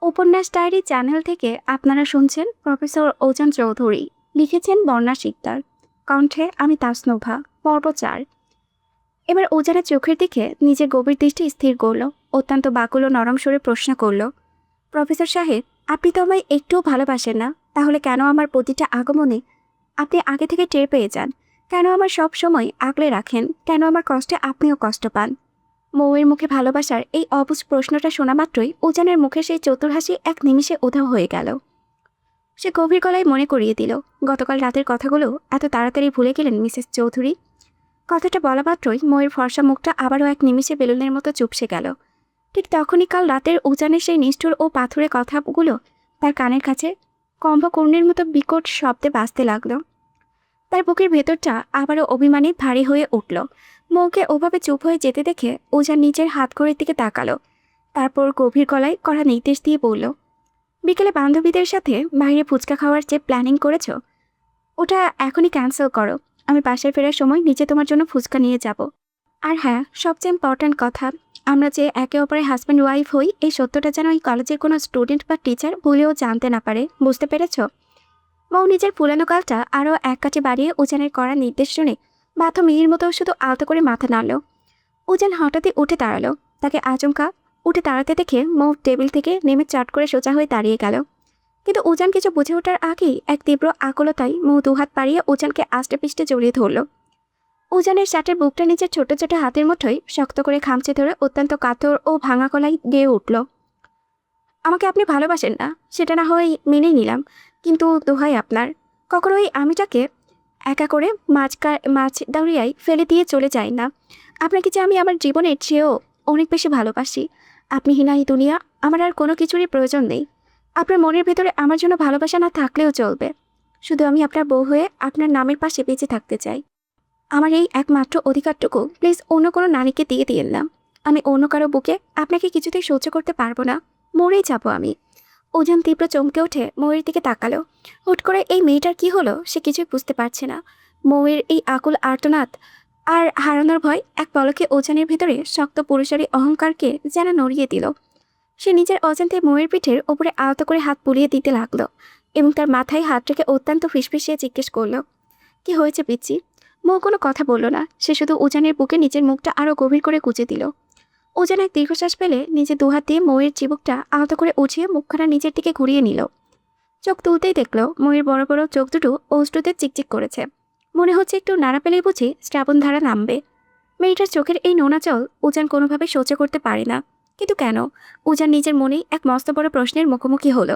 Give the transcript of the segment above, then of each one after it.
উপন্যাস diary channel থেকে আপনারা শুনছেন প্রফেসর ওজান চৌধুরী। লিখেছেন বর্ণা শিকদার। কণ্ঠে আমি তাসনোভা। পর্ব ৪। এবার ওজানের চোখের দিকে নিজের গভীর দৃষ্টি স্থির করল। অত্যন্ত বাকুল ও নরম সুরে প্রশ্ন করল, প্রফেসর সাহেব, আপনি তো আমায় একটুও ভালোবাসেন না, তাহলে কেন আমার প্রতিটা আগমনে আপনি আগে থেকে টের পেয়ে যান? কেন আমার সব সময় আগলে রাখেন? কেন আমার কষ্টে আপনিও কষ্ট পান? মৌয়ের মুখে ভালোবাসার এই অবুঝ প্রশ্নটা শোনা মাত্রই উজানের মুখে সেই চতুর হাসি এক নিমিষে উধাও হয়ে গেল। সে গভীর গলায় মনে করিয়ে দিল, গতকাল রাতের কথাগুলো এত তাড়াতাড়ি ভুলে গেলেন মিসেস চৌধুরী? কথাটা বলা মাত্রই মৌয়ের ফর্সা মুখটা আবারও এক নিমিষে বেলুনের মতো চুপসে গেল। ঠিক তখনই কাল রাতের উজানের সেই নিষ্ঠুর ও পাথুরে কথাগুলো তার কানের কাছে কম্ভকর্ণের মতো বিকট শব্দে বাজতে লাগলো। তার বুকের ভেতরটা আবারও অভিমানে ভারী হয়ে উঠল। মৌকে ওভাবে চুপ হয়ে যেতে দেখে উজান নিজের হাত ঘড়ির দিকে তাকালো। তারপর গভীর গলায় কড়া নির্দেশ দিয়ে বলল, বিকেলে বান্ধবীদের সাথে বাইরে ফুচকা খাওয়ার যে প্ল্যানিং করেছ, ওটা এখনই ক্যান্সেল করো। আমি বাসায় ফেরার সময় নিচে তোমার জন্য ফুচকা নিয়ে যাব। আর হ্যাঁ, সবচেয়ে ইম্পর্ট্যান্ট কথা, আমরা যে একে অপরের হাজব্যান্ড ওয়াইফ হই, এই সত্যটা যেন এই কলেজের কোনো স্টুডেন্ট বা টিচার ভুলেও জানতে না পারে। বুঝতে পেরেছ? মৌ নিজের ফুলানো গালটা আরও এক কাঠি বাড়িয়ে উজানের করার নির্দেশ শুনে বাধ্য মেয়ের মতো শুধু আলতো করে মাথা নাড়ল। উজান হঠাৎই উঠে দাঁড়ালো। তাকে আচমকা উঠে দাঁড়াতে দেখে মৌ টেবিল থেকে নেমে চট করে সোজা হয়ে দাঁড়িয়ে গেল। কিন্তু উজান কিছু বুঝে ওঠার আগেই এক তীব্র আকুলতায় মৌ দুহাত পাড়িয়ে উজানকে আষ্টে পিষ্টে জড়িয়ে ধরল। উজানের শার্টের বুকটা নিচের ছোট ছোট হাতের মুঠোয় শক্ত করে খামচে ধরে অত্যন্ত কাতর ও ভাঙা গলায় গেয়ে উঠল, আমাকে আপনি ভালোবাসেন না, সেটা না হয় মেনেই নিলাম, কিন্তু দোহাই আপনার, কখনোই আমিটাকে একা করে মাছ দাঁড়িয়ায় ফেলে দিয়ে চলে যাই না। আপনাকে যে আমি আমার জীবনের চেয়েও অনেক বেশি ভালোবাসি। আপনি হিনা এই দুনিয়া, আমার আর কোনো কিছুরই প্রয়োজন নেই। আপনার মনের ভেতরে আমার জন্য ভালোবাসা না থাকলেও চলবে, শুধু আমি আপনার বউ হয়ে আপনার নামের পাশে বেঁচে থাকতে চাই। আমার এই একমাত্র অধিকারটুকু প্লিজ অন্য কোনো নারীকে দিয়ে দিয়েন না। আমি অন্য কারো বুকে আপনাকে কিছুতেই সহ্য করতে পারবো না, মরেই যাব আমি। ওজান তীব্র চমকে উঠে মৌয়ের দিকে তাকালো। হুট করে এই মেয়েটার কি হলো সে কিছুই বুঝতে পারছে না। মৌয়ের এই আকুল আর্তনাদ আর হারানোর ভয় এক পলকে ওজানের ভেতরে শক্ত পুরুষালী অহংকারকে যেন নড়িয়ে দিল। সে নিজের অজান্তে মৌয়ের পিঠের ওপরে আলতো করে হাত বুলিয়ে দিতে লাগলো এবং তার মাথায় হাত রেখে অত্যন্ত ফিসফিসিয়ে জিজ্ঞেস করলো, কি হয়েছে পিচ্চি? মৌ কোনো কথা বলল না। সে শুধু উজানের বুকে নিজের মুখটা আরও গভীর করে কুঁচে দিল। উজান এক দীর্ঘশ্বাস ফেলে নিজের দুহাত দিয়ে মৌয়ের চিবুকটা আলতো করে উঠিয়ে মুখখানা নিজের দিকে ঘুরিয়ে নিল। চোখ তুলতেই দেখলো মৌয়ের বড় বড় চোখ দুটো অশ্রুতে চিকচিক করেছে। মনে হচ্ছে একটু নাড়া পেলেই বুঝি শ্রাবণধারা নামবে। মেয়েটার চোখের এই নোনাচল উজান কোনোভাবে সহ্য করতে পারে না। কিন্তু কেন? উজান নিজের মনেই এক মস্ত বড় প্রশ্নের মুখোমুখি হলো।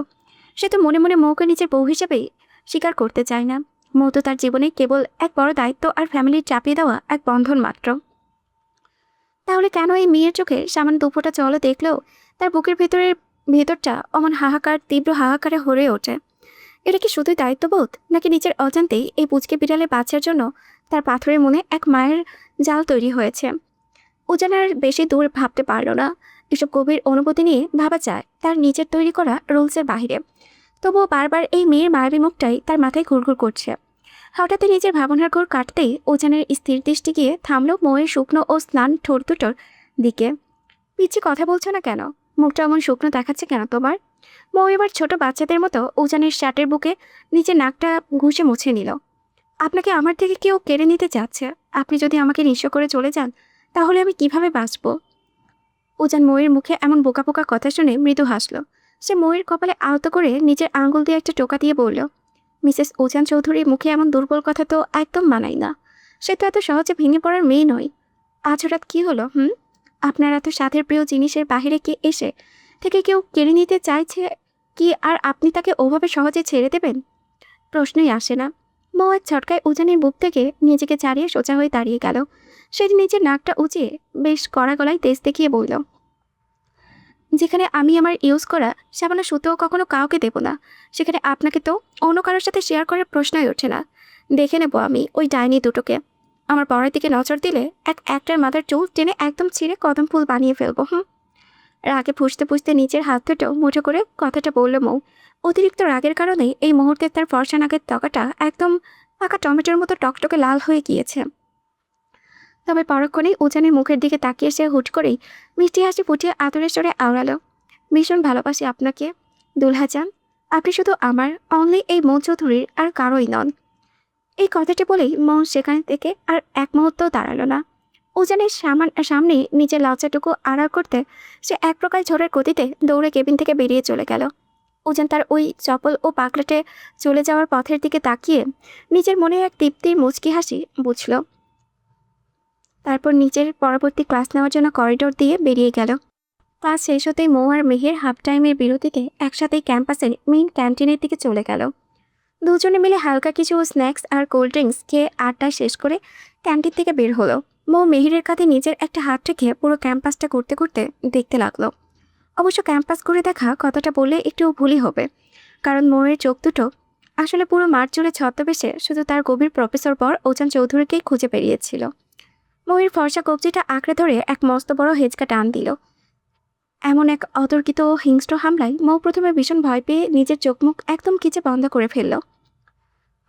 সে তো মনে মনে মৌকে নিজের বউ হিসেবেই স্বীকার করতে চায় না। মৌ তো তার জীবনে কেবল এক বড় দায়িত্ব আর ফ্যামিলির চাপিয়ে দেওয়া এক বন্ধন মাত্র। তাহলে কেন এই মেয়ের চোখে সামান্য দুফোঁটা জলও দেখলেও তার বুকের ভেতরটা অমন তীব্র হাহাকারে হয়ে ওঠে? এটা কি শুধুই দায়িত্ববোধ, নাকি নিজের অজান্তেই এই পুচকে বিড়ালের বাচ্চার জন্য তার পাথরের মনে এক মায়ের জাল তৈরি হয়েছে? উজান আর বেশি দূর ভাবতে পারল না। এসব গভীর অনুভূতি নিয়ে ভাবা যায় তার নিজের তৈরি করা রুলসের বাহিরে। তবুও বারবার এই মেয়ের মায়াবী মুখটাই তার মাথায় ঘুরঘুর করছে। হঠাৎই নিজের ভাবনার ঘোর কাটতেই ওজানের স্থির দৃষ্টি গিয়ে থামল মৌয়ের শুকনো ও স্নান ঠোঁট দুটোর দিকে। পিচ্ছি কথা বলছো না কেন? মুখটা এমন শুকনো দেখাচ্ছে কেন তোমার? মৌ এবার ছোট বাচ্চাদের মতো উজানের শার্টের বুকে নিজের নাকটা ঘুষে মুছে নিল। আপনাকে আমার থেকে কেউ কেড়ে নিতে চাচ্ছে। আপনি যদি আমাকে নিঃস্ব করে চলে যান, তাহলে আমি কিভাবে বাঁচব? উজান মৌয়ের মুখে এমন বোকা বোকা কথা শুনে মৃদু হাসল। সে মৌয়ের কপালে আলতো করে নিজের আঙ্গুল দিয়ে একটা টোকা দিয়ে বলল, মিসেস ওজান চৌধুরীর মুখে এমন দুর্বল কথা তো একদম মানাই না। সে তো এত সহজে ভেঙে পড়ার মেয়ে নয়। আজ হঠাৎ কী হলো? আপনার এত স্বাদের প্রিয় জিনিসের বাহিরে কে এসে থেকে কেউ কেড়ে নিতে চাইছে কি, আর আপনি তাকে ওভাবে সহজে ছেড়ে দেবেন? প্রশ্নই আসে না। মৌ এক ছটকায় উজানের বুক থেকে নিজেকে ছাড়িয়ে সোজা হয়ে দাঁড়িয়ে গেল। সে নিজের নাকটা উঁচিয়ে বেশ কড়া গলায় তেজ দেখিয়ে বলল, যেখানে আমি আমার ইউজ করা সামান্য সুতোও কখনো কাউকে দেব না, সেখানে আপনাকে তো অন্য কারোর সাথে শেয়ার করার প্রশ্নই ওঠে না। দেখে নেব আমি ওই ডাইনি দুটোকে। আমার পরের দিকে নজর দিলে একটার মাথার চুল টেনে একদম ছিঁড়ে কদম ফুল বানিয়ে ফেলবো। রাগে ফুঁসতে ফুঁসতে নিচের হাত দুটো মুঠো করে কথাটা বলল মৌ। অতিরিক্ত রাগের কারণেই এই মুহূর্তে তার ফর্সা নাকের ত্বকাটা একদম পাকা টমেটোর মতো টকটকে লাল হয়ে গিয়েছে। তবে পরক্ষণেই উজানের মুখের দিকে তাকিয়ে সে হুট করেই মিষ্টি হাসি ফুটিয়ে আদরের স্বরে আওড়ালো, ভীষণ ভালোবাসি আপনাকে দুলহা চান। আপনি শুধু আমার, অনলি এই মৌ চৌধুরীর, আর কারোই নন। এই কথাটি বলেই মৌ সেখান থেকে আর এক মুহূর্তও দাঁড়ালো না। উজানের সামনে নিজের লজ্জাটুকু আড়াল করতে সে এক প্রকার ঝড়ের গতিতে দৌড়ে কেবিন থেকে বেরিয়ে চলে গেল। উজান তার ওই চপল ও পাকড়েটে চলে যাওয়ার পথের দিকে তাকিয়ে নিজের মনে এক তৃপ্তির মুচকি হাসি বুঝল। তারপর নিজের পরবর্তী ক্লাস নেওয়ার জন্য করিডোর দিয়ে বেরিয়ে গেল। ক্লাস শেষ হতেই মৌ আর মেহের হাফ টাইমের বিরতিতে একসাথেই ক্যাম্পাসের মেইন ক্যান্টিনের দিকে চলে গেল। দুজনে মিলে হালকা কিছু স্ন্যাক্স আর কোল্ড ড্রিঙ্কস খেয়ে আড্ডা শেষ করে ক্যান্টিন থেকে বের হলো। মৌ মেহেরের কাঁধে নিজের একটা হাত রেখে পুরো ক্যাম্পাসটা করতে করতে দেখতে লাগলো। অবশ্য ক্যাম্পাস করে দেখা কথাটা বললে একটু ভুলই হবে, কারণ মৌয়ের চোখ দুটো আসলে পুরো মাঠ জুড়ে ছদ্মবেশে শুধু তার গভীর প্রফেসর বর ওজান চৌধুরীকেই খুঁজে বেরিয়েছিল। মৌয়ের ফর্সা কবজিটা আঁকড়ে ধরে এক মস্ত বড় হেঁচকা টান দিল। এমন এক অতর্কিত ও হিংস্র হামলায় মৌ প্রথমে ভীষণ ভয় পেয়ে নিজের চোখ মুখ একদম খিচে বন্ধ করে ফেলল।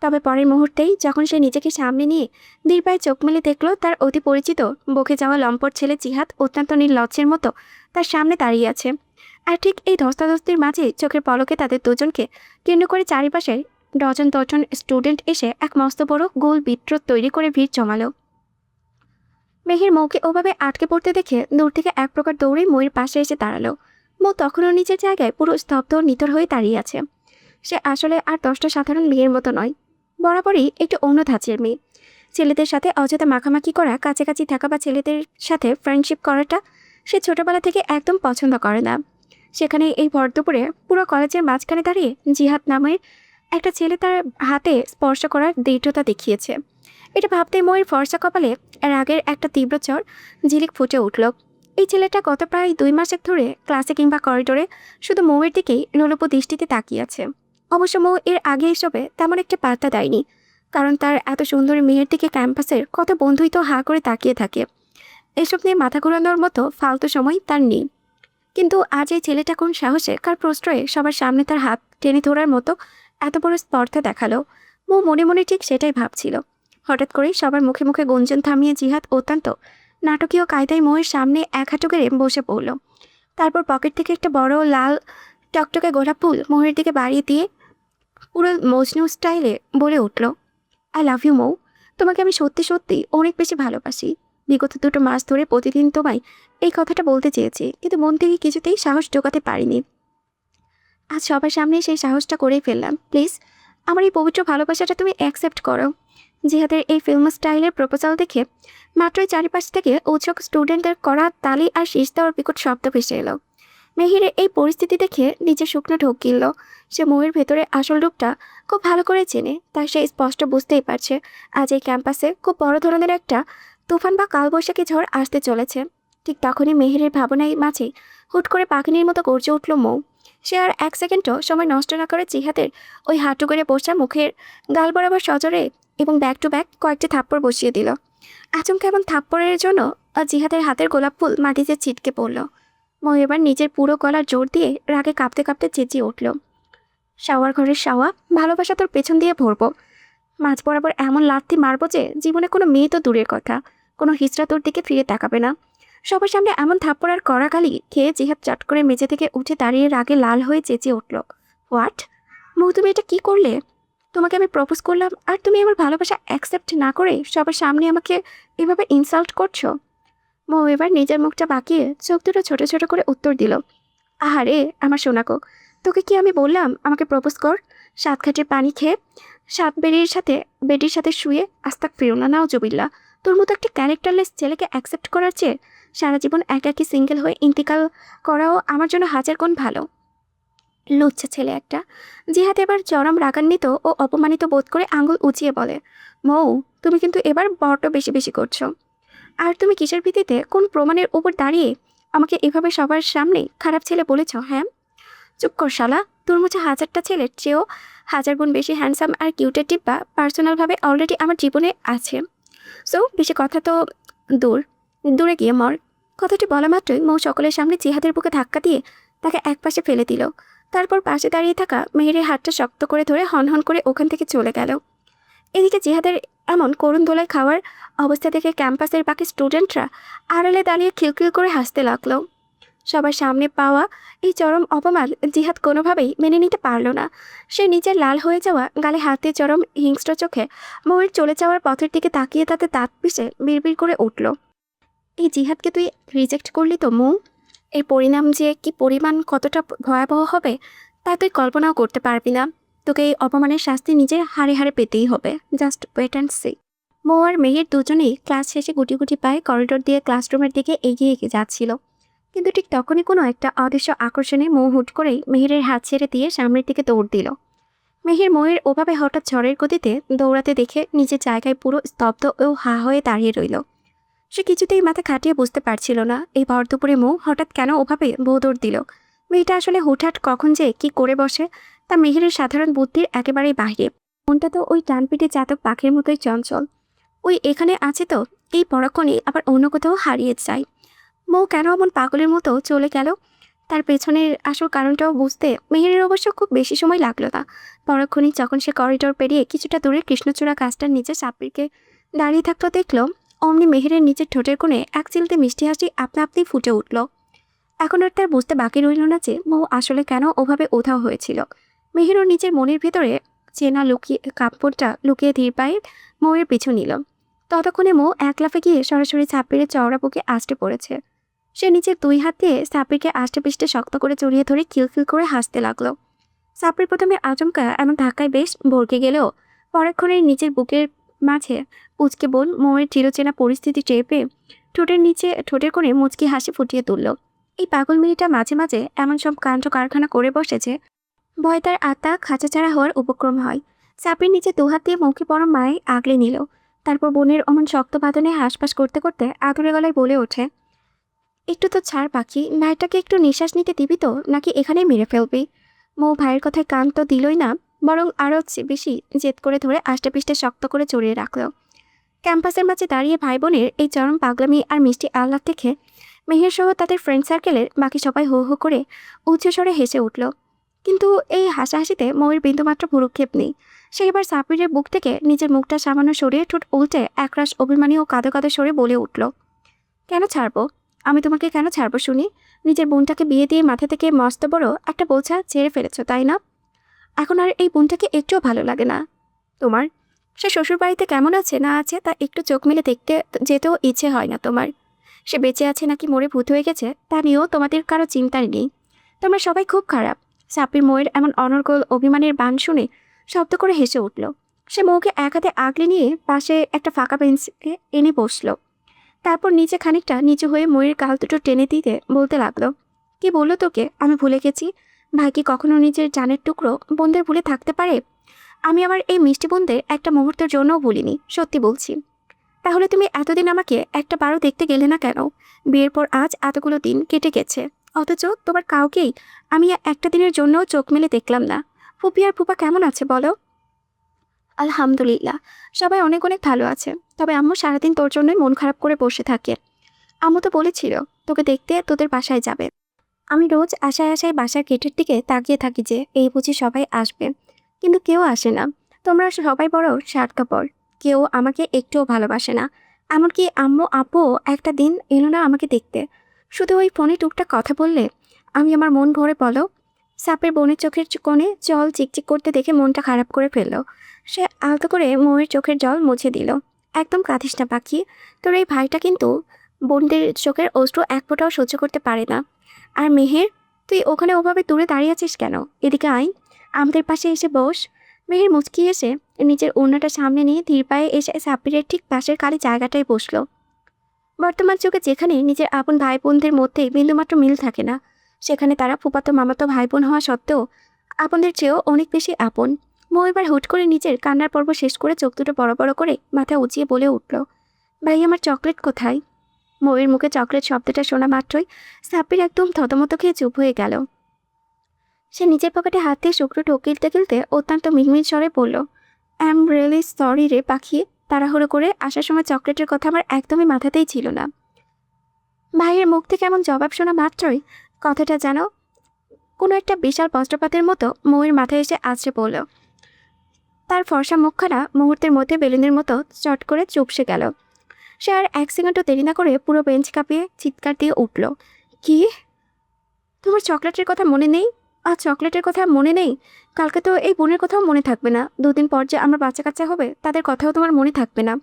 তবে পরের মুহূর্তেই যখন সে নিজেকে সামনে নিয়ে দীর্ঘায় চোখ মেলে দেখল তার অতি পরিচিত বকে যাওয়া লম্পট ছেলে জিহাদ অত্যন্ত নির্লজ্জের মতো তার সামনে দাঁড়িয়ে আছে। আর ঠিক এই ধস্তাধস্তির মাঝে চোখের পলকে তাদের দুজনকে কেন্দ্র করে চারিপাশে ডজন ডজন স্টুডেন্ট এসে এক মস্ত বড় গোল বিদ্রোহ তৈরি করে ভিড় জমালো। মেহের মৌকে ওভাবে আটকে পড়তে দেখে দূর থেকে এক প্রকার দৌড়ে মৌয়ের পাশে এসে দাঁড়ালো। মৌ তখনও নিজের জায়গায় পুরো স্তব্ধ নিতর হয়ে দাঁড়িয়ে আছে। সে আসলে আর 10টা সাধারণ মেয়ের মতো নয়, বরাবরই একটু অন্য ধাঁচের মেয়ে। ছেলেদের সাথে অযথা মাখামাখি করা, কাছাকাছি থাকা বা ছেলেদের সাথে ফ্রেন্ডশিপ করাটা সে ছোটবেলা থেকে একদম পছন্দ করে না। সেখানে এই ভর দুপুরে পুরো কলেজের মাঝখানে দাঁড়িয়ে জিহাদ নামের একটা ছেলে তার হাতে স্পর্শ করার দৃঢ়তা দেখিয়েছে। এটা ভাবতেই মৌয়ের ফর্সা কপালে রাগের একটা তীব্র চর ঝিলিক ফুটে উঠল। এই ছেলেটা গত প্রায় 2 মাসের ধরে ক্লাসে কিংবা করিডোরে শুধু মৌয়ের দিকেই লোলুপ দৃষ্টিতে তাকিয়ে আছে। অবশ্য মৌ এর আগে এসবে তেমন একটা পাত্তা দেয়নি, কারণ তার এত সুন্দর মেয়ের দিকে ক্যাম্পাসের কত বন্ধুই তো হা করে তাকিয়ে থাকে। এসব নিয়ে মাথা ঘোরানোর মতো ফালতু সময় তার নেই। কিন্তু আজ এই ছেলেটা কোন সাহসে কার প্রশ্রয়ে সবার সামনে তার হাত টেনে ধরার মতো এত বড় স্পর্ধা দেখালো। মৌ মনে মনে ঠিক সেটাই ভাবছিল। হঠাৎ করেই সবার মুখে মুখে গুঞ্জন থামিয়ে জিহাদ অত্যন্ত নাটকীয় কায়দায় মৌয়ের সামনে এক হাঁটু গেড়ে বসে পড়ল। তারপর পকেট থেকে একটা বড় লাল টকটকে গোলাপ ফুল মৌয়ের দিকে বাড়িয়ে দিয়ে পুরো মজনু স্টাইলে বলে উঠল, আই লাভ ইউ মৌ। তোমাকে আমি সত্যি সত্যি অনেক বেশি ভালোবাসি। বিগত 2 মাস ধরে প্রতিদিন তোমায় এই কথাটা বলতে চেয়েছি, কিন্তু মন থেকে কিছুতেই সাহস জোগাতে পারিনি। আজ সবার সামনে সেই সাহসটা করেই ফেললাম। প্লিজ আমার এই পবিত্র ভালোবাসাটা তুমি অ্যাকসেপ্ট করো। জিহাদের এই ফিল্ম স্টাইলের প্রপোজাল দেখে মাত্রই চারিপাশ থেকে উৎসুক স্টুডেন্টদের করা তালি আর শীষ দেওয়ার বিকট শব্দ ভেসে এলো। মেহিরের এই পরিস্থিতি দেখে নিজের শুকনো ঢোক গিলল। সে মৌয়ের ভেতরে আসল রূপটা খুব ভালো করে চেনে, তাই সে স্পষ্ট বুঝতেই পারছে আজ এই ক্যাম্পাসে খুব বড় ধরনের একটা তুফান বা কালবৈশাখী ঝড় আসতে চলেছে। ঠিক তখনই মেহেরের ভাবনায় মাঝে হুট করে পাখিনীর মতো গর্জে উঠল মৌ। সে আর 1 সেকেন্ডও সময় নষ্ট না করে জিহাদের ওই হাঁটু করে বসা মুখের গাল বরাবর সজোরে এবং ব্যাক টু ব্যাক কয়েকটি থাপ্পড় বসিয়ে দিল। আচমকা এবং থাপ্পড়ের জন্য জিহাদের হাতের গোলাপ ফুল মাটিতে ছিটকে পড়ল। মৌ এবার নিজের পুরো গলার জোর দিয়ে রাগে কাঁপতে কাঁপতে চেঁচিয়ে উঠল, শাওয়ার ঘরের শাওয়া, ভালোবাসা তোর পেছন দিয়ে ভরবো। মাঝ বরাবর এমন লাথি মারবো যে জীবনে কোনো মেয়ে তো দূরের কথা, কোনো হিজড়া তোর দিকে ফিরে তাকাবে না। সবার সামনে এমন থাপ্পড় আর কড়াকালি খেয়ে জিহাদ চট করে মেঝে থেকে উঠে দাঁড়িয়ে রাগে লাল হয়ে চেঁচিয়ে উঠল, হোয়াট মৌ, তুমি এটা কি করলে? তোমাকে আমি প্রপোজ করলাম আর তুমি আমার ভালোবাসা অ্যাকসেপ্ট না করে সবার সামনে আমাকে এভাবে ইনসাল্ট করছো। মৌ এবার নিজের মুখটা বাঁকিয়ে চোখ দুটো ছোট ছোট করে উত্তর দিল, আহারে আমার সোনাকো, তোকে কি আমি বললাম আমাকে প্রপোজ কর? 7 ঘাটের পানি খেয়ে 7 বেডির সাথে শুয়ে আস্তাক ফিরোনা নাও জবিল্লা। তোর মতো একটা ক্যারেক্টারলেস ছেলেকে অ্যাকসেপ্ট করার চেয়ে সারা জীবন একাকী সিঙ্গেল হয়ে ইন্তিকাল করাও আমার জন্য 1000 গুণ ভালো। লুচ্ছা ছেলে একটা। জিহাদ এবার চরম রাগান্বিত ও অপমানিত বোধ করে আঙুল উঁচিয়ে বলে, মৌ, তুমি কিন্তু এবার বড্ড বেশি বেশি করছো। আর তুমি কিসের ভিত্তিতে কোন প্রমাণের উপর দাঁড়িয়ে আমাকে এভাবে সবার সামনে খারাপ ছেলে বলেছ? হ্যাঁ, চুপ কর শালা। তোর মতো 1000টা ছেলের চেয়েও 1000 গুণ বেশি হ্যান্ডসাম আর কিউটের টিপ্পা পার্সোনালভাবে অলরেডি আমার জীবনে আছে। সো বেশি কথা তো দূরে গিয়ে মর। কথাটি বলা মাত্রই মৌ সকলের সামনে জিহাদের বুকে ধাক্কা দিয়ে তাকে একপাশে ফেলে দিল। তারপর পাশে দাঁড়িয়ে থাকা মেহেরের হাতটা শক্ত করে ধরে হনহন করে ওখান থেকে চলে গেল। এদিকে জিহাদের এমন করুণ দোলায় খাওয়ার অবস্থা দেখে ক্যাম্পাসের বাকি স্টুডেন্টরা আড়ালে দাঁড়িয়ে খিলখিল করে হাসতে লাগলো। সবার সামনে পাওয়া এই চরম অপমান জিহাদ কোনোভাবেই মেনে নিতে পারল না। সে নিজের লাল হয়ে যাওয়া গালে হাত দিয়ে চরম হিংস্র চোখে মৌয়ের চলে যাওয়ার পথের দিকে তাকিয়ে তাতে দাঁত পিষে বিড়বিড় করে উঠল, এই জিহাদকে তুই রিজেক্ট করলি তো মৌ। এর পরিণাম যে কি পরিমাণ কতটা ভয়াবহ হবে তা তুই কল্পনাও করতে পারবি না। তোকে এই অপমানের শাস্তি নিজের হাড়ে হাড়ে পেতেই হবে। Just wait and see. Mou আর মেহের দুজনেই ক্লাস শেষে গুটি গুটি পায়ে করিডোর দিয়ে ক্লাসরুমের দিকে এগিয়ে যাচ্ছিল। কিন্তু ঠিক তখনই কোনো একটা অদৃশ্য আকর্ষণে মৌ হুট করেই মেহেরের হাত ছেড়ে দিয়ে সামনের দিকে দৌড় দিল। মেহের মৌয়ের ওভাবে হঠাৎ ঝড়ের গতিতে দৌড়াতে দেখে নিজের জায়গায় পুরো স্তব্ধ ও হা হয়ে দাঁড়িয়ে রইল। সে কিছুতেই মাথা খাটিয়ে বুঝতে পারছিল না এই ভর দুপুরে মৌ হঠাৎ কেন ওভাবে বৌদৌড় দিল। মেয়েটা আসলে হুটহাট কখন যে কি করে বসে তা মেহেরের সাধারণ বুদ্ধির একেবারেই বাহিরে। মনটা তো ওই টানপিটে চাতক পাখির মতোই চঞ্চল। ওই এখানে আছে তো এই পরক্ষণে আবার অন্য কোথাও হারিয়ে যায়। মৌ কেন এমন পাগলের মতো চলে গেল তার পেছনের আসল কারণটাও বুঝতে মেহেরের অবশ্য খুব বেশি সময় লাগলো না। পরক্ষণেই যখন সে করিডোর পেরিয়ে কিছুটা দূরে কৃষ্ণচূড়া গাছটার নিচে সাব্বিরকে দাঁড়িয়ে থাকতো দেখল, অমনি মেহেরের নিচের ঠোঁটের কোণে এক চিলতে মিষ্টি হাসি আপনা আপনি ফুটে উঠল। এখন আর তার বুঝতে বাকি রইল না যে মৌ আসলে কেন ওভাবে উধাও হয়েছিল। মেহেরও নিজের মনের ভেতরে চেনা কাপড়টা লুকিয়ে ধীর পায়ে মৌয়ের পিছু নিল। ততক্ষণে মৌ এক লাফে গিয়ে সরাসরি সাব্বিরের চওড়া বুকে আষ্টে পড়েছে। সে নিজের দুই হাত দিয়ে সাব্বিরকে আষ্টে পিষ্টে শক্ত করে জড়িয়ে ধরে খিলখিল করে হাসতে লাগলো। সাব্বির প্রথমে আচমকা এমন ধাক্কায় বেশ ভড়কে গেলেও পরক্ষণের নিজের বুকের মাঝে উচকে বোন মৌয়ের চিরচেনা পরিস্থিতি টের পেয়ে ঠোঁটের কোণে মুচকি হাসি ফুটিয়ে তুলল। এই পাগল মেয়েটা মাঝে মাঝে এমন সব কাণ্ড কারখানা করে বসেছে ভয় তার আত্মা খাঁচাছাড়া হওয়ার উপক্রম হয়। সাব্বির নিচে দুহাত দিয়ে মুখে পরম মায়ে আগলে নিল। তারপর বোনের অমন শক্ত বাঁধনে হাঁসফাঁস করতে করতে আদুরে গলায় বলে ওঠে, একটু তো ছাড় পাখি, ভাইটাকে একটু নিঃশ্বাস নিতে দিবি তো নাকি এখানেই মেরে ফেলবি। মৌ ভাইয়ের কথায় কান তো দিলই না, বরং আরও বেশি জেদ করে ধরে আষ্টে পিষ্টে শক্ত করে জড়িয়ে রাখল। ক্যাম্পাসের মাঝে দাঁড়িয়ে ভাই বোনের এই চরম পাগলামি আর মিষ্টি আহ্লাদ দেখে মেহের সহ তাদের ফ্রেন্ড সার্কেলের বাকি সবাই হো হো করে উচ্চস্বরে হেসে উঠল। কিন্তু এই হাসাহাসিতে মৌয়ের বিন্দুমাত্র ভুরুক্ষেপ নেই। সে এবার সাব্বিরের বুক থেকে নিজের মুখটা সামান্য সরিয়ে ঠোঁট উল্টে একরাশ অভিমানী ও কাঁদো কাঁদো সরে বলে উঠল, কেন ছাড়বো? আমি তোমাকে কেন ছাড়বো শুনি? নিজের বোনটাকে বিয়ে দিয়ে মাথা থেকে মস্ত বড় একটা বোঝা ছেড়ে ফেলেছ তাই না? এখন আর এই বোনটাকে একটুও ভালো লাগে না তোমার? সে শ্বশুরবাড়িতে কেমন আছে না আছে তা একটু চোখ মেলে দেখতে যেতেও ইচ্ছে হয় না তোমার? সে বেঁচে আছে নাকি মরে ভূত হয়ে গেছে তা নিয়েও তোমাদের কারো চিন্তার নেই। তোমরা সবাই খুব খারাপ। সাব্বির মৌয়ের এমন অনর্গল অভিমানের বান শুনে শব্দ করে হেসে উঠল। সে মৌকে এক হাতে আগলে নিয়ে পাশে একটা ফাঁকা বেঞ্চে এনে বসল। তারপর নিচে খানিকটা নিচু হয়ে মৌয়ের গাল দুটো টেনে দিতে বলতে লাগলো, কি বললো তোকে? আমি ভুলে গেছি। ভাই কি কখনো নিজের জানের টুকরো বোনদের ভুলে থাকতে পারে? আমি আমার এই মিষ্টি বোনদের একটা মুহূর্তের জন্যও ভুলিনি, সত্যি বলছি। তাহলে তুমি এতদিন আমাকে একটা বারও দেখতে গেলে না কেন? বিয়ের পর আজ এতগুলো দিন কেটে গেছে, অথচ তোমার কাউকেই আমি একটা দিনের জন্যও চোখ মেলে দেখলাম না। ফুপি আর ফুপা কেমন আছে বলো? আলহামদুলিল্লাহ, সবাই অনেক অনেক ভালো আছে। তবে আম্মু সারাদিন তোর জন্যই মন খারাপ করে বসে থাকে। আম্মু তো বলেছিল তোকে দেখতে তোদের বাসায় যাবে। আমি রোজ আশায় আশায় বাসার গেটের দিকে তাকিয়ে থাকি যে এই বুঝি সবাই আসবে, কিন্তু কেউ আসে না। তোমরা সবাই বড় স্বার্থপর, কেউ আমাকে একটুও ভালোবাসে না। এমনকি আম্মু আব্বুও একটা দিন এলো না আমাকে দেখতে, শুধু ওই ফোনে টুকটাক কথা বললে আমি আমার মন ভরে। বলো। সাপের বোনের চোখের কোণে জল চিকচিক করতে দেখে মনটা খারাপ করে ফেললো। সে আলতো করে মৌয়ের চোখের জল মুছে দিল। একদম কাঁদিস না পাখি, তোর এই ভাইটা কিন্তু বোনদের চোখের অশ্রু এক ফোঁটাও সহ্য করতে পারে না। আর মেহের, তুই ওখানে ওভাবে দূরে দাঁড়িয়ে আছিস কেন? এদিকে আয়, আমাদের পাশে এসে বস। মেহের মুচকি এসে নিজের ওড়নাটা সামনে নিয়ে ধীর পায়ে এসে সাব্বিরের ঠিক পাশের খালি জায়গাটায় বসলো। বর্তমান যুগে যেখানে নিজের আপন ভাই বোনদের মধ্যে বিন্দুমাত্র মিল থাকে না, সেখানে তারা ফুপাতো মামাতো ভাই বোন হওয়া সত্ত্বেও আপনদের চেয়েও অনেক বেশি আপন। মৌ এবার হুট করে নিজের কান্নার পর্ব শেষ করে চোখ দুটো বড় বড় করে মাথা উঁচিয়ে বলে উঠল, ভাই আমার চকলেট কোথায়? মৌয়ের মুখে চকলেট শব্দটা শোনা মাত্রই সাব্বির একদম থতমত খেয়ে চুপ হয়ে গেল। সে নিজের পকেটে হাত দিয়ে শুকনো ঠকিলতে গিলতে অত্যন্ত মিনমিন স্বরে বলল, আই এম রিয়েলি সরি রে পাখি, তাড়াহুড়ো করে আসার সময় চকলেটের কথা আমার একদমই মাথাতেই ছিল না। ভাইয়ের মুখ থেকে এমন জবাব শোনা মাত্রই কথাটা যেন কোনো একটা বিশাল বজ্রপাতের মতো মৌয়ের মাথায় এসে আছড়ে পড়ল। তার ফর্সা মুখখানা মুহূর্তের মধ্যে বেলুনের মতো চট করে চুপসে গেল। সে আর এক সেকেন্ডও দেরি না করে পুরো বেঞ্চ কাঁপিয়ে চিৎকার দিয়ে উঠল, কি? তোমার চকলেটের কথা মনে নেই? আর চকলেটের কথা মনে নেই? কালকে তো এই বোনের কথাও মনে থাকবে না, 2 দিন পর যে আমার বাচ্চা কাচ্চা হবে তাদের কথাও তোমার মনে থাকবে না।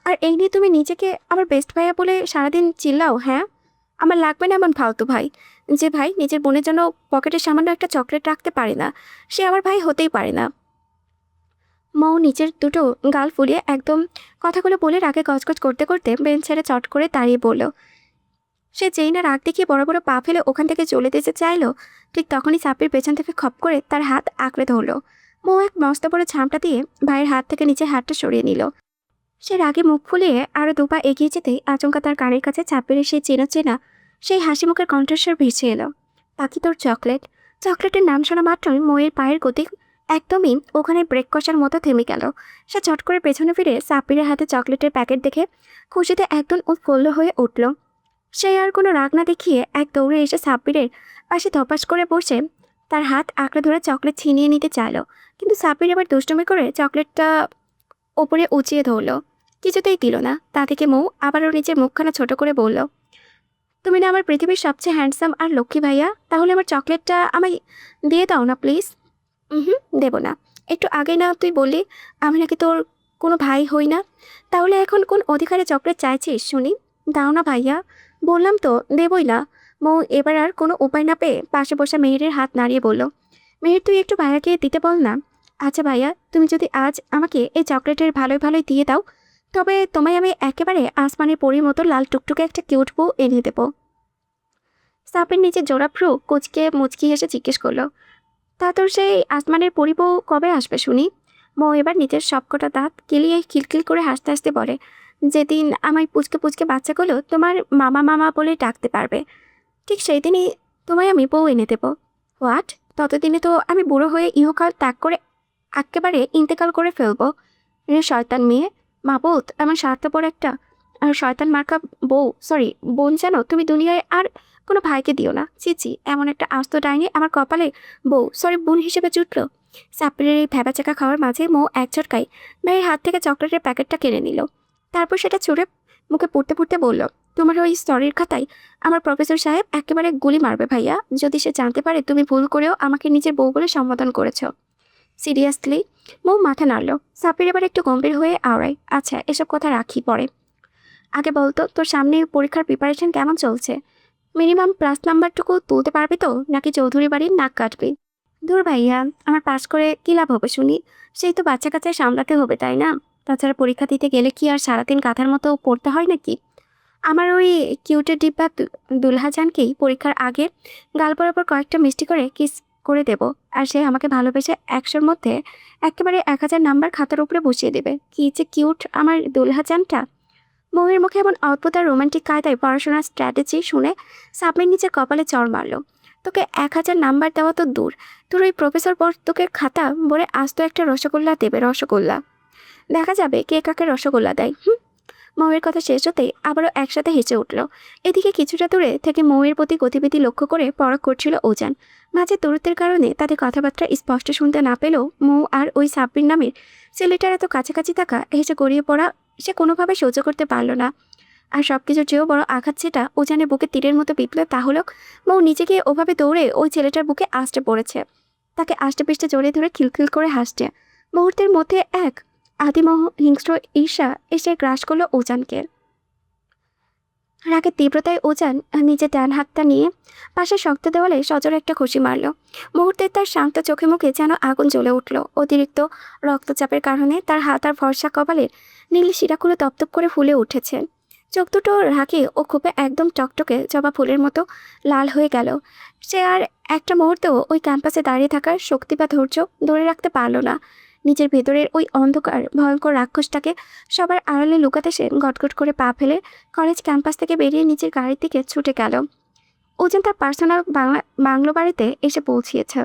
আর এই নিয়ে তুমি নিজেকে আমার বেস্ট ভাইয়া বলে সারাদিন চিল্লাও। হ্যাঁ, আমার লাগবে না এমন ফালতু ভাই, যে ভাই নিজের বোনের জন্য পকেটে সামান্য একটা চকলেট রাখতে পারে না, সে আমার ভাই হতেই পারে না। মৌ নিচের দুটো গাল ফুলিয়ে একদম কথাগুলো বলে রাগে গজগজ করতে করতে বেঞ্চ ছেড়ে চট করে দাঁড়িয়ে বলল। সে যেই না রাগ দেখিয়ে বড় বড় পা ফেলে ওখান থেকে চলে যেতে চাইলো, ঠিক তখনই সাপির পেছন থেকে খপ করে তার হাত আঁকড়ে ধরল। মৌ এক মস্ত বড় ঝামটা দিয়ে ভাইয়ের হাত থেকে নিচে হাতটা সরিয়ে নিল। সে রাগে মুখ ফুলিয়ে আরো 2 পা এগিয়ে যেতেই আচমকা তার কানের কাছে চাপড়ে সেই চেনা চেনা সেই হাসি মুখের কণ্ঠস্বর ভেসে এলো। পাখি তোর চকলেট। চকলেটের নাম শোনা মাত্রই ময়ের পায়ের গতি একদমই ওখানে ব্রেক কষার মতো থেমে গেল। সে চট করে পেছনে ফিরে সাপিরের হাতে চকলেটের প্যাকেট দেখে খুশিতে একদম উৎফুল্ল হয়ে উঠল। সে আর কোনো রাগ না দেখিয়ে এক দৌড়ে এসে সাব্বিরের পাশে ধপাস করে বসে তার হাত আঁকড়ে ধরে চকলেট ছিনিয়ে নিতে চাইল। কিন্তু সাব্বির এবার দুষ্টুমি করে চকলেটটা ওপরে উঁচিয়ে ধরল, কিছুতেই দিল না। তা থেকে মৌ আবারও নিজের মুখখানা ছোট করে বলল, তুমি না আমার পৃথিবীর সবচেয়ে হ্যান্ডসাম আর লক্ষ্মী ভাইয়া, তাহলে আমার চকলেটটা আমায় দিয়ে দাও না প্লিজ। হুম, দেব না। একটু আগে না তুই বললি আমি নাকি তোর কোনো ভাই হই না, তাহলে এখন কোন অধিকারে চকলেট চাইছিস শুনি? দাও না ভাইয়া, বললাম তো দেবই না। মৌ এবার আর কোনো উপায় না পেয়ে পাশে বসা মেহেরের হাত নাড়িয়ে বলল, মেহের তুই একটু ভাইয়াকে দিতে বল না। আচ্ছা ভাইয়া, তুমি যদি আজ আমাকে এই চকলেটের ভালোই ভালোই দিয়ে দাও, তবে তোমায় আমি একেবারে আসমানের পরীর মতো লাল টুকটুকে একটা কিউট বউ এনে দেবো। সাপের নিচে জোড়া ভ্রু কুচকে মুচকি হেসে জিজ্ঞেস করলো, তা তোর সেই আসমানের পরিবউ কবে আসবে শুনি? মৌ এবার নিজের সবকটা দাঁত কেলিয়ে খিলখিল করে হাসতে হাসতে বলে, যেদিন আমায় পুচকে পুচকে বাচ্চাগুলো তোমার মামা মামা বলে ডাকতে পারবে, ঠিক সেই দিনই তোমায় আমি বউ এনে দেবো। হোয়াট? ততদিনে তো আমি বুড়ো হয়ে ইহকাল ত্যাগ করে একেবারে ইন্তেকাল করে ফেলবো। রে শয়তান মেয়ে, মাবুত এমন স্বার্থপর একটা আর শয়তান মার্কা বউ, সরি বোন, যেন তুমি দুনিয়ায় আর কোনো ভাইকে দিও না। চিচি, এমন একটা আস্ত ডাইনি আমার কপালে বউ, সরি বোন হিসেবে জুটলো। সাপড়ের এই ভেবাচাকা খাওয়ার মাঝে মৌ এক ঝটকায় মেয়ের হাত থেকে চকলেটের প্যাকেটটা কিনে নিল। তারপর সেটা ছুঁড়ে মুখে পুড়তে পুড়তে বলল, তোমার ওই স্টোরির খাতায় আমার প্রফেসর সাহেব একেবারে গুলি মারবে ভাইয়া, যদি সে জানতে পারে তুমি ভুল করেও আমাকে নিজের বউ বলে সম্বোধন করেছ। সিরিয়াসলি? মৌ মাথা নাড়ল। সাপির এবার একটু গম্ভীর হয়ে আওড়ায়, আচ্ছা এসব কথা রাখি পরে, আগে বলতো তোর সামনে পরীক্ষার প্রিপারেশন কেমন চলছে? মিনিমাম প্লাস নাম্বারটুকু তুলতে পারবি তো, নাকি চৌধুরী বাড়ির নাক কাটবি? দূর ভাইয়া, আমার পাস করে কী লাভ হবে শুনি? সেই তো বাচ্চা কাচ্চায় সামলাতে হবে, তাই না? তাছাড়া পরীক্ষা দিতে গেলে কি আর সারাদিন কাঁথার মতো পড়তে হয় নাকি? আমার ওই কিউটের ডিব্বা দুলহাজানকেই পরীক্ষার আগে গাল বরাবর কয়েকটা মিষ্টি করে কিস করে দেব, আর সে আমাকে ভালোবেসে 100-র মধ্যে একেবারে 1000 নাম্বার খাতার উপরে বসিয়ে দেবে। কি যে কিউট আমার দুলহাজানটা। মৌয়ের মুখে এমন অদ্ভুত আর রোমান্টিক কায়দায় পড়াশোনার স্ট্র্যাটেজি শুনে সাবমের নিচের কপালে চড় মারল। তোকে 1000 নাম্বার দেওয়া তো দূর, তোর ওই প্রফেসর পর তোকে খাতা ভরে আস্ত একটা রসগোল্লা দেবে, রসগোল্লা। দেখা যাবে কে কাকে রসগোল্লা দেয়। মৌয়ের কথা শেষ হতেই আবারও একসাথে হেসে উঠল। এদিকে কিছুটা দূরে থেকে মৌয়ের প্রতি গতিবিধি লক্ষ্য করে পরখ করছিল ওজান। মাঝে দূরত্বের কারণে তাদের কথাবার্তা স্পষ্ট শুনতে না পেলেও মৌ আর ওই সাব্বির নামের ছেলেটার এত কাছাকাছি থাকা হেসে গড়িয়ে পড়া সে কোনোভাবে সহ্য করতে পারল না। আর সব কিছুর চেয়েও বড় আঘাত যেটা ওজানের বুকে তীরের মতো বিপ্ল, তা হলো মৌ নিচে গিয়ে ওভাবে দৌড়ে ওই ছেলেটার বুকে আষ্টে পড়েছে। তাকে আষ্টে পিষ্টে জড়িয়ে ধরে খিলখিল করে হাসছে। মুহূর্তের মধ্যে এক আদিমহ হিংস্র ঈর্ষা এসে গ্রাস করলো ওজানকে। রাগের তীব্রতায় ওজান নিজের ডান হাতটা নিয়ে পাশে শক্ত দেওয়ালে সজোরে একটা খুশি মারল। মুহূর্তে তার শান্ত চোখে মুখে যেন আগুন জ্বলে উঠল। অতিরিক্ত রক্তচাপের কারণে তার হাত আর ফর্সা কপালের নীল শিরাগুলো তপতপ করে ফুলে উঠেছে। চোখ দুটো রাগে ও খুবই একদম টকটকে জবা ফুলের মতো লাল হয়ে গেল। সে আর একটা মুহূর্তেও ওই ক্যাম্পাসে দাঁড়িয়ে থাকার শক্তি বা ধৈর্য ধরে রাখতে পারল না। নিজের ভেতরের ওই অন্ধকার ভয়ঙ্কর রাক্ষসটাকে সবার আড়ালে লুকাতে সে গটগট করে পা ফেলে কলেজ ক্যাম্পাস থেকে বেরিয়ে নিজের গাড়ির দিকে ছুটে গেল। ওজন তার পার্সোনাল বাংলো বাড়িতে এসে পৌঁছিয়েছে।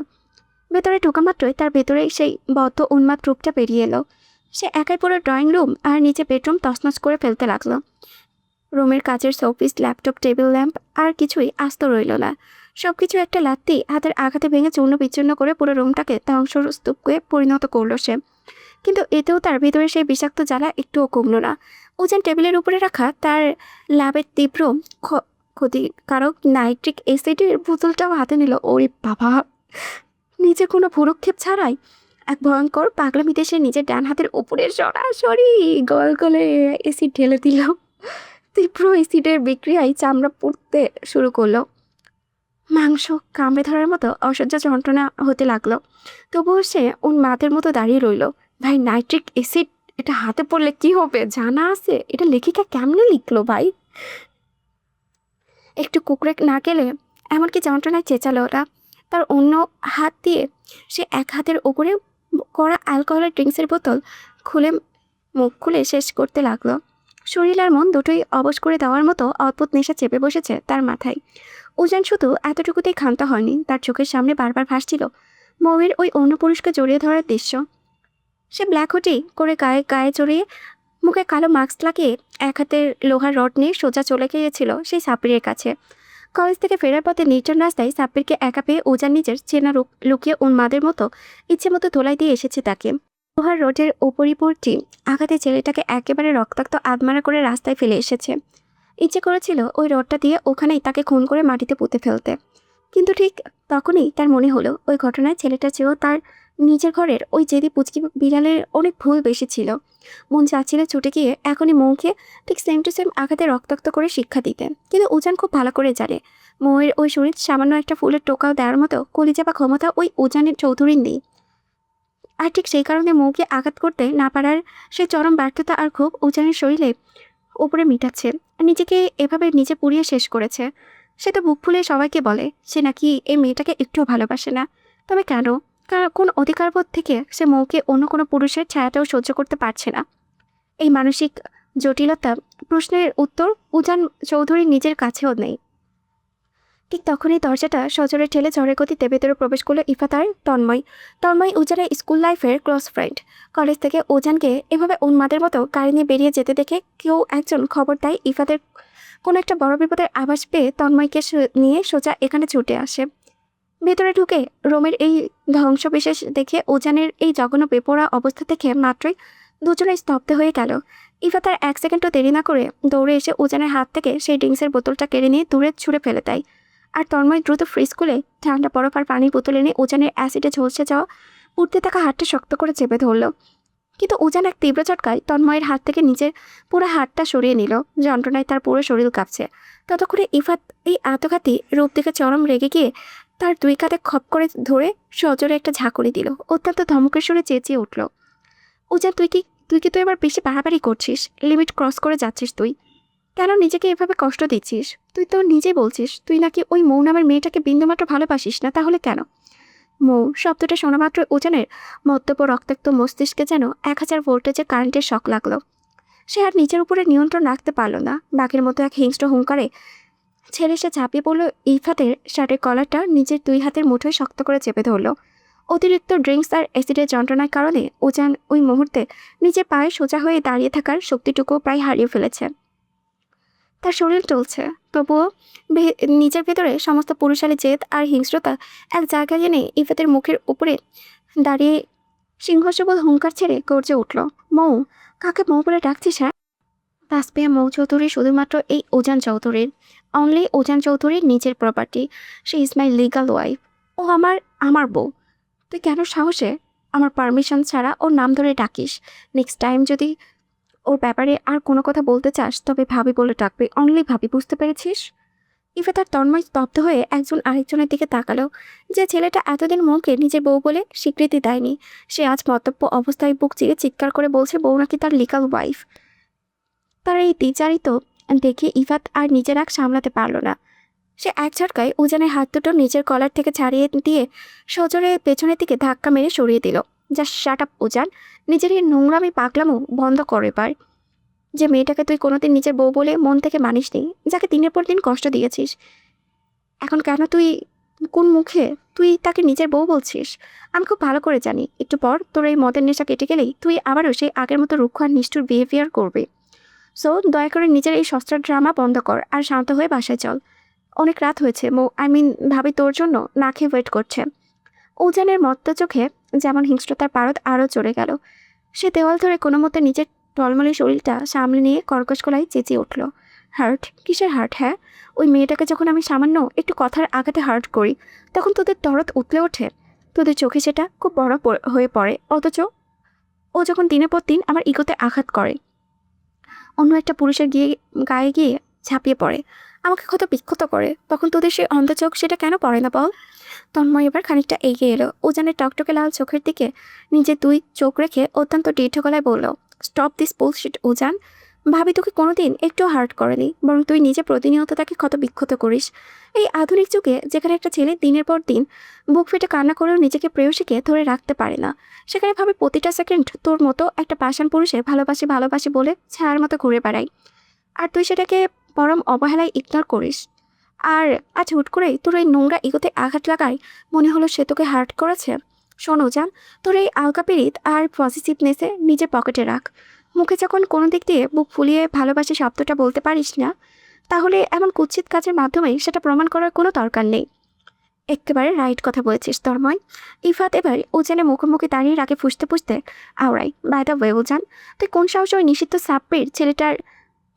ভেতরে ঢোকা মাত্রই তার ভেতরে সেই বদ্ধ উন্মাদ রূপটা বেরিয়ে এলো। সে একাই পুরো ড্রয়িং রুম আর নিচে বেডরুম তছনছ করে ফেলতে লাগলো। রুমের কাচের শোপিস, ল্যাপটপ, টেবিল ল্যাম্প আর কিছুই আস্ত রইল না। সবকিছু একটা লাত্তি হাতের আঘাতে ভেঙে চূর্ণ বিচ্ছিন্ন করে পুরো রুমটাকে ধ্বংসস্তূপে পরিণত করলো সে। কিন্তু এতেও তার ভিতরে সেই বিষাক্ত জ্বালা একটুও কমল না। ওজন টেবিলের উপরে রাখা তার ল্যাবের তীব্র ক্ষতিকারক নাইট্রিক অ্যাসিডের বোতলটাও হাতে নিল। ওরে বাবা! নিজে কোনো ভুরুক্ষেপ ছাড়াই এক ভয়ঙ্কর পাগলামিতে সে নিজের ডান হাতের উপরে সরাসরি গলে অ্যাসিড ঢেলে দিল। তীব্র অ্যাসিডের বিক্রিয়ায় চামড়া পুড়তে শুরু করলো। মাংস কামড়ে ধরার মতো অসহ্য যন্ত্রণা হতে লাগলো। তবুও সে উন্মাদের মতো দাঁড়িয়ে রইল। ভাই, নাইট্রিক অ্যাসিড এটা হাতে পড়লে কি হবে জানা আছে? এটা লেখিকা কেমনে লিখলো ভাই? একটু কুকড়ে না গেলে এমনকি যন্ত্রণায় চেঁচালো ওরা। তার অন্য হাত দিয়ে সে এক হাতের ওপরে করা অ্যালকোহলের ড্রিঙ্কসের বোতল খুলে মুখ খুলে শেষ করতে লাগলো। শরীর আর মন দুটোই অবশ করে দেওয়ার মতো অদ্ভুত নেশা চেপে বসেছে তার মাথায়। উজান শুধু এতটুকুতেই ক্ষান্ত হয়নি, তার চোখের সামনে বারবার ভাসছিল মৌয়ের ওই অন্য পুরুষকে জড়িয়ে ধরার দৃশ্য। সে ব্ল্যাক হুটি করে গায়ে গায়ে জড়িয়ে মুখে কালো মাস্ক লাগিয়ে এক হাতের লোহার রড নিয়ে সোজা চলে গিয়েছিল সেই সাব্বিরের কাছে। কলেজ থেকে ফেরার পথে নির্জন রাস্তায় সাব্বিরকে একা পেয়ে উজান নিজের চেনা লুকিয়ে উন্মাদের মতো ইচ্ছে মতো ধোলাই দিয়ে এসেছে তাকে। লোহার রোডের উপরিপূর্তি আঘাতে ছেলেটাকে একেবারে রক্তাক্ত আধমারা করে রাস্তায় ফেলে এসেছে। ইচ্ছে করেছিল ওই রডটা দিয়ে ওখানেই তাকে খুন করে মাটিতে পুঁতে ফেলতে। কিন্তু ঠিক তখনই তার মনে হলো ওই ঘটনায় ছেলেটার চেয়েও তার নিজের ঘরের ওই জেদি পুচকি বিড়ালের অনেক ভুল বেশি ছিল। মন চাচ্ছিল ছুটে গিয়ে এখনই মৌকে ঠিক সেম টু সেম আঘাতে রক্তাক্ত করে শিক্ষা দিতে। কিন্তু উজান খুব ভালো করে জানে মৌয়ের ওই শরীর সামান্য একটা ফুলের টোকাও দেওয়ার মতো কলিজা বা ক্ষমতা ওই উজানের চৌধুরীর নেই। আর ঠিক সেই কারণে মৌকে আঘাত করতে না পারার সেই চরম ব্যর্থতা আর ক্ষোভ উজানের শরীরে উপরে মিটাচ্ছে। নিজেকে এভাবে নিজে পুড়িয়ে শেষ করেছে। সে তো বুক ফুলে সবাইকে বলে সে নাকি এই মেয়েটাকে একটুও ভালোবাসে না। তবে কেন? কোন অধিকারবোধ থেকে সে মৌকে অন্য কোনো পুরুষের ছায়াটাও সহ্য করতে পারছে না? এই মানসিক জটিলতা প্রশ্নের উত্তর উজান চৌধুরীর নিজের কাছেও নেই। ঠিক তখনই দরজাটা সজোরে ঠেলে ঝড়ের গতিতে ভেতরে প্রবেশ করলো ইফাত আর তন্ময়। তন্ময় উজানের স্কুল লাইফের ক্লোজ ফ্রেন্ড। কলেজ থেকে উজানকে এভাবে উন্মাদের মতো গাড়ি নিয়ে বেরিয়ে যেতে দেখে কেউ একজন খবর দেয় ইফাতের কোনো একটা বড় বিপদের আভাস পেয়ে তন্ময়কে নিয়ে সোজা এখানে ছুটে আসে। ভেতরে ঢুকে রোমের এই ধ্বংসবিশেষ দেখে উজানের এই জঘন্য বেপরোয়া অবস্থা দেখে মাত্রই দুজনে স্তব্ধ হয়ে গেল। ইফাত আর এক সেকেন্ডও দেরি না করে দৌড়ে এসে উজানের হাত থেকে সেই ড্রিঙ্কসের বোতলটা কেড়ে নিয়ে দূরে ছুঁড়ে ফেলে দেয়। আর তন্ময় দ্রুত ফ্রিজ খুলে ঠান্ডা বরফ আর পানির বোতল এনে উজানের অ্যাসিডে ঝলসে যাওয়া উঠতে থাকা হাতটা শক্ত করে চেপে ধরল। কিন্তু উজান এক তীব্র চটকায় তন্ময়ের হাত থেকে নিজের পুরো হাতটা সরিয়ে নিল। যন্ত্রণায় তার পুরো শরীর কাঁপছে। ততক্ষণে ইফাত এই আত্মঘাতী রূপ দেখে চরম রেগে গিয়ে তার দুই কাঁধে খপ করে ধরে সজোরে একটা ঝাঁকুনি দিল। অত্যন্ত ধমকের সুরে চেঁচিয়ে উঠল, উজান তুই কি তো এবার বেশি বাড়াবাড়ি করছিস। লিমিট ক্রস করে যাচ্ছিস তুই। কেন নিজেকে এভাবে কষ্ট দিচ্ছিস? তুই তো নিজেই বলছিস তুই নাকি ওই মৌ নামের মেয়েটাকে বিন্দুমাত্র ভালোবাসিস না। তাহলে কেন? মৌ শব্দটা শোনা মাত্র উজানের মদ্যপ রক্তাক্ত মস্তিষ্কে যেন 1000 ভোল্টেজের কারেন্টের শক লাগলো। সে আর নিজের উপরে নিয়ন্ত্রণ রাখতে পারল না। বাঘের মতো এক হিংস্র হুঙ্কারে ছেড়ে সে ঝাঁপিয়ে পড়ল ইফাতের শার্টের কলারটা নিজের দুই হাতের মুঠোয় শক্ত করে চেপে ধরল। অতিরিক্ত ড্রিঙ্কস আর অ্যাসিডের যন্ত্রণার কারণে উজান ওই মুহূর্তে নিজের পায়ে সোজা হয়ে দাঁড়িয়ে থাকার শক্তিটুকুও প্রায় হারিয়ে ফেলেছে। তার শরীর চলছে, তবুও নিজের ভেতরে সমস্ত পুরুষালী জেদ আর হিংস্রতা এক জায়গায় এনে ইফাতের মুখের উপরে দাঁড়িয়ে সিংহসবল হুঙ্কার ছেড়ে গর্জে উঠল, মৌ! কাকে মৌ বলে ডাকছিস? হ্যাঁ, তাসপিয়া মৌ চৌধুরী শুধুমাত্র এই উজান চৌধুরীর, অনলি উজান চৌধুরীর নিজের property. She is my legal wife. ও আমার বউ। তুই কেন সাহসে আমার পারমিশন ছাড়া ওর নাম ধরে ডাকিস? নেক্সট টাইম যদি ওর ব্যাপারে আর কোনো কথা বলতে চাস তবে ভাবি বলে ডাকবে, অনলি ভাবি, বুঝতে পেরেছিস? ইফাত আর তন্ময় স্তব্ধ হয়ে একজন আরেকজনের দিকে তাকালো। যে ছেলেটা এতদিন মৌকে নিজের বউ বলে স্বীকৃতি দেয়নি, সে আজ মন্তব্য অবস্থায় বুক চিরে চিৎকার করে বলছে বউ নাকি তার লিগাল ওয়াইফ। তার এই দ্বিচারিত দেখে ইফাত আর নিজের রাগ সামলাতে পারল না। সে এক ঝটকায় উজানের হাত দুটো নিজের কলার থেকে ছাড়িয়ে দিয়ে সজোরে পেছনের দিকে ধাক্কা মেরে সরিয়ে দিল। যা শাট আপ উজান, নিজের এই নোংরামি পাগলামো বন্ধ কর এবার। যে মেয়েটাকে তুই কোনোদিন নিজের বউ বলে মন থেকে মানিসনি, যাকে দিনের পর দিন কষ্ট দিয়েছিস, এখন কেন তুই কোন মুখে তুই তাকে নিজের বউ বলছিস? আমি খুব ভালো করে জানি একটু পর তোর এই মদের নেশা কেটে গেলেই তুই আবারও সেই আগের মতো রুক্ষ আর নিষ্ঠুর বিহেভিয়ার করবে। সো দয়া করে নিজের এই সস্তার ড্রামা বন্ধ কর আর শান্ত হয়ে বাসায় চল। অনেক রাত হয়েছে মৌ, ভাবি তোর জন্য না খেয়ে ওয়েট করছে। উজানের মত্ত চোখে যেমন হিংস্রতার পারদ আরও চড়ে গেল। সে দেওয়াল ধরে কোনো মতে নিজের টলমলে শরীরটা সামলে নিয়ে কর্কশ গলায় চেঁচিয়ে উঠল, হার্ট? কিসের হার্ট? হ্যাঁ, ওই মেয়েটাকে যখন আমি সামান্য একটু কথার আঘাতে হার্ট করি তখন তোদের দরদ উতলে ওঠে, তোদের চোখে সেটা খুব বড় হয়ে পড়ে। অথচ ও যখন দিনের পর দিন আমার ইগোতে আঘাত করে, অন্য একটা পুরুষের গায়ে গিয়ে ঝাঁপিয়ে পড়ে, আমাকে কত বিক্ষত করে, তখন তোদের সেই অন্ধ চোখ সেটা কেন পড়ে না বল? তন্ময় এবার খানিকটা এগিয়ে এলো উজানের টকটকে লাল চোখের দিকে নিজের দুই চোখ রেখে অত্যন্ত দৃঢ় গলায় বলল, স্টপ দিস বুলশিট উজান। ভাবি তোকে কোনোদিন একটু হার্ট করেনি, বরং তুই নিজে প্রতিনিয়ত তাকে ক্ষত বিক্ষত করিস। এই আধুনিক যুগে যেখানে একটা ছেলে দিনের পর দিন বুক ফেটে কান্না করেও নিজেকে প্রেয়সীকে ধরে রাখতে পারে না, সেখানে ভাবে প্রতিটা সেকেন্ড তোর মতো একটা পাষাণ পুরুষে ভালোবাসি ভালোবাসি বলে ছায়ার মতো ঘুরে বেড়াই, আর তুই সেটাকে পরম অবহেলায় ইগনোর করিস। আর আজ হুট করেই তোর এই নোংরা ইগোতে আঘাত লাগায় মনে হলো সে তোকে হার্ট করেছে। শোন উজান, তোর এই আলকা পিরিত আর পজিটিভনেসে নিজের পকেটে রাখ। মুখে যখন কোনো দিক দিয়ে বুক ফুলিয়ে ভালোবাসি শব্দটা বলতে পারিস না, তাহলে এমন কুৎসিত কাজের মাধ্যমে সেটা প্রমাণ করার কোনো দরকার নেই। একেবারে রাইট কথা বলেছিস তন্ময়। ইফাত এবার উজানের মুখোমুখি দাঁড়িয়ে রাখে ফুসতে ফুসতে, আওরাই বাই দ্য ওয়ে উজান, তুই কোন সাহসে ওই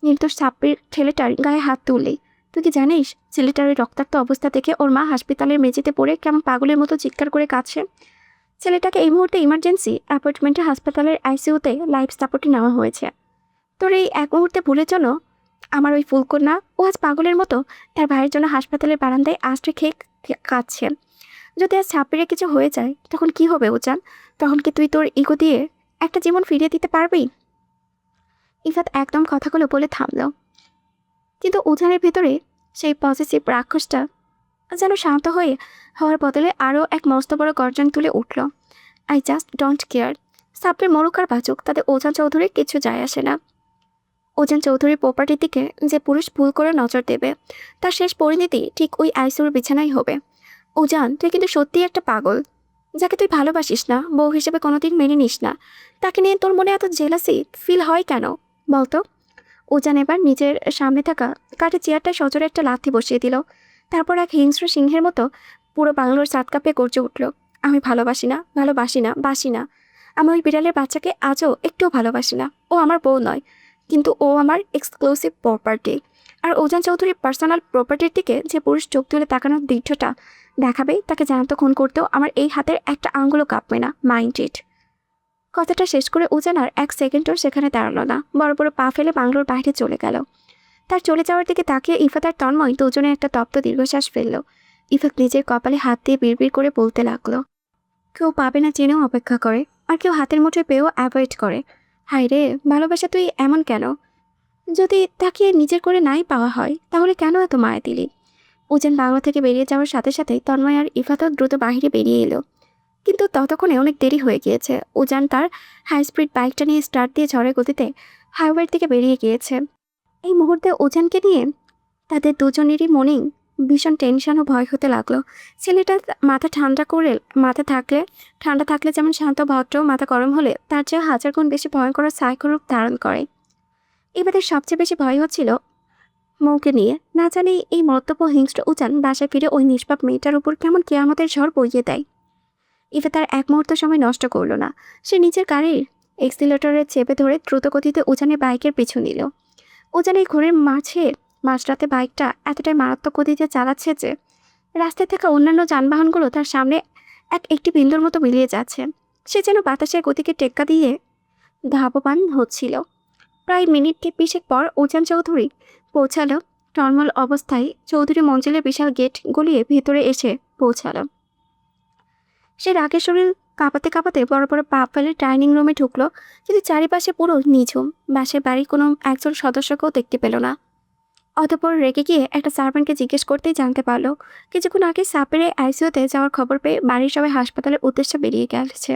নির্দোষ সাপ্পির ছেলেটার গায়ে হাত তুললি? তুই কি জানিস ছেলেটার ওই রক্তাক্ত অবস্থা থেকে ওর মা হাসপাতালের মেঝেতে পড়ে কেমন পাগলের মতো চিৎকার করে কাঁদছে? ছেলেটাকে এই মুহূর্তে ইমার্জেন্সি অ্যাপয়েন্টমেন্টে হাসপাতালের আইসিইউতে লাইফ সাপোর্টে নেওয়া হয়েছে। তোর এই এক মুহূর্তে ভুলে চলো আমার ওই ফুলকন্যা ও আজ পাগলের মতো তার ভাইয়ের জন্য হাসপাতালের বারান্দায় আশ্রয় খেয়ে কাঁদছে। যদি আজ সাপ্পিরে কিছু হয়ে যায় তখন কি হবে উজান? তখন কি তুই তোর ইগো দিয়ে একটা জীবন ফিরিয়ে দিতে পারবি? ইফাত একদম কথাগুলো বলে থামল, কিন্তু উজানের ভেতরে সেই পজিটিভ রাক্ষসটা যেন শান্ত হওয়ার বদলে আরও এক মস্ত বড় গর্জন তুলে উঠল। I just don't care. সাপ্পির মরুক আর বাঁচুক তাতে ওজান চৌধুরীর কিছু যায় আসে না। ওজান চৌধুরীর প্রপার্টির দিকে যে পুরুষ ভুল করে নজর দেবে তার শেষ পরিণতি ঠিক ওই আইসিইউর বিছানাই হবে। উজান, তুই কিন্তু সত্যিই একটা পাগল। যাকে তুই ভালোবাসিস না, বউ হিসেবে কোনোদিন মেনে নিস না, তাকে নিয়ে তোর মনে এত জেলাসি ফিল হয় কেন বলতো? উজান এবার নিজের সামনে থাকা কাঠের চেয়ারটায় সজোরে একটা লাথি বসিয়ে দিল। তারপর এক হিংস্র সিংহের মতো পুরো বাংলোর সাত কাঁপিয়ে গর্জে উঠল, আমি ভালোবাসি না, ভালোবাসি না, বাসি না। আমি ওই বিড়ালের বাচ্চাকে আজও একটুও ভালোবাসি না। ও আমার বউ নয়, কিন্তু ও আমার এক্সক্লুসিভ প্রপার্টি। আর উজান চৌধুরীর পার্সোনাল প্রপার্টির দিকে যে পুরুষ চোখ তুলে তাকানোর দৃঢ়টা দেখাবে তাকে জ্যান্ত খুন করতেও আমার এই হাতের একটা আঙ্গুলও কাঁপবে না, মাইন্ড ইট। কথাটা শেষ করে উজান আর এক সেকেন্ডও সেখানে দাঁড়ালো না, বড় বড় পা ফেলে বাংলোর বাইরে চলে গেল। তার চলে যাওয়ার দিকে তাকিয়ে ইফাত আর তন্ময় দুজনে একটা তপ্ত দীর্ঘশ্বাস ফেলল। ইফাত নিজের কপালে হাত দিয়ে বিড়বিড় করে বলতে লাগলো, কেউ পাবে না জেনেও অপেক্ষা করে, আর কেউ হাতের মুঠোয় পেয়েও অ্যাভয়েড করে। হায় রে, ভালোবাসা তুই এমন কেন? যদি তাকে নিজের করে নাই পাওয়া হয় তাহলে কেন এত মায়া দিলি? উজান বাংলা থেকে বেরিয়ে যাওয়ার সাথে সাথেই তন্ময় আর ইফাতও দ্রুত বাহিরে বেরিয়ে এলো। কিন্তু ততক্ষণে অনেক দেরি হয়ে গিয়েছে। উজান তার হাই স্পিড বাইকটা নিয়ে স্টার্ট দিয়ে ঝড়ের গতিতে হাইওয়ের দিকে বেরিয়ে গিয়েছে। এই মুহূর্তে উজানকে নিয়ে তাদের দুজনেরই মনেই ভীষণ টেনশন ও ভয় হতে লাগলো। ছেলেটা মাথা ঠান্ডা থাকলে যেমন শান্ত ভদ্র, মাথা গরম হলে তার চেয়ে হাজার গুণ বেশি ভয়ঙ্কর সাইকোরূপ ধারণ করে। এবারে সবচেয়ে বেশি ভয় হচ্ছিল মৌকে নিয়ে। না জানি এই মর্তব্য হিংস্র উজান বাসায় ফিরে ওই নিষ্পাপ মেয়েটার উপর কেমন কেয়ামতের ঝড় বইয়ে দেয়। ইভা তার এক মুহূর্ত সময় নষ্ট করলো না। সে নিজের গাড়ির এক্সিলেটরে চেপে ধরে দ্রুতগতিতে উজানের বাইকের পিছু নিল। উজান এই ঘোরের মাঝরাতে বাইকটা এতটাই মারাত্মক গতিতে চালাচ্ছে যে রাস্তায় থাকা অন্যান্য যানবাহনগুলো তার সামনে একটি বিন্দুর মতো মিলিয়ে যাচ্ছে। সে যেন বাতাসের গতিকে টেক্কা দিয়ে ধাবমান হচ্ছিল। প্রায় মিনিট 20 পর উজান চৌধুরী পৌঁছালো। টলমল অবস্থায় চৌধুরী মঞ্জিলের বিশাল গেট গলিয়ে ভেতরে এসে পৌঁছালো। সে রাগের শরীর কাঁপাতে কাঁপাতে বড় বড় পা ফেলে ডাইনিং রুমে ঢুকলো, কিন্তু চারিপাশে পুরো নিঝুম। বাসের বাড়ির কোনো একজন সদস্যকেও দেখতে পেল না। অতঃপর রেগে গিয়ে একটা সার্ভেন্টকে জিজ্ঞেস করতেই জানতে পারলো কিছুক্ষণ আগে সাপেরে আইসিইউতে যাওয়ার খবর পেয়ে বাড়ির সবাই হাসপাতালের উদ্দেশ্যে বেরিয়ে গেছে।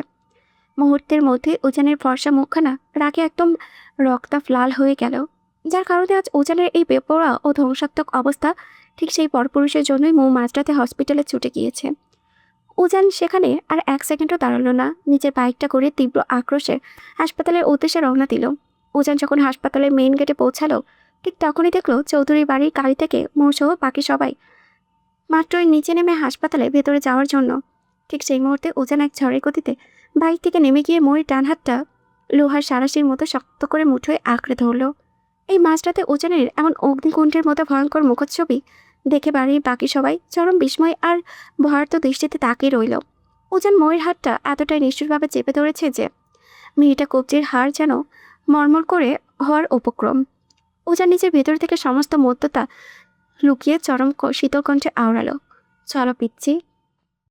মুহূর্তের মধ্যে উজানের ফর্সা মুখখানা রাগে একদম রক্তাভ লাল হয়ে গেল, যার কারণে আজ উজানের এই বেপরোয়া ও ধ্বংসাত্মক অবস্থা ঠিক সেই পরপুরুষের জন্যই মাঝরাতে হসপিটালে ছুটে গিয়েছে। উজান সেখানে আর এক সেকেন্ডও দাঁড়ালো না, নিজের বাইকটা করে তীব্র আক্রোশে হাসপাতালের উদ্দেশ্যে রওনা দিল। উজান যখন হাসপাতালের মেইন গেটে পৌঁছালো ঠিক তখনই দেখলো চৌধুরীর বাড়ির গাড়ি থেকে মৌসহ বাকি সবাই মাত্রই নিচে নেমে হাসপাতালে ভেতরে যাওয়ার জন্য। ঠিক সেই মুহূর্তে উজান এক ঝড়ের গতিতে বাইক থেকে নেমে গিয়ে মৌয়ের ডান হাতটা লোহার সারাশির মতো শক্ত করে মুঠোয় আঁকড়ে ধরল। এই মাঝরাতে ওজনের এমন অগ্নিকুণ্ডের মতো ভয়ঙ্কর মুখচ্ছবি দেখে বাড়ির বাকি সবাই চরম বিস্ময় আর ভয়ার্ত দৃষ্টিতে তাকিয়ে রইল। ওজন ময়ের হাতটা এতটাই নিষ্ঠুরভাবে চেপে ধরেছে যে মেয়েটা কবজির হাড় যেন মরমর করে হওয়ার উপক্রম। ওজান নিজের ভেতর থেকে সমস্ত মত্ততা লুকিয়ে চরম শীতল কণ্ঠে আওড়ালো, চলো পিচ্ছি,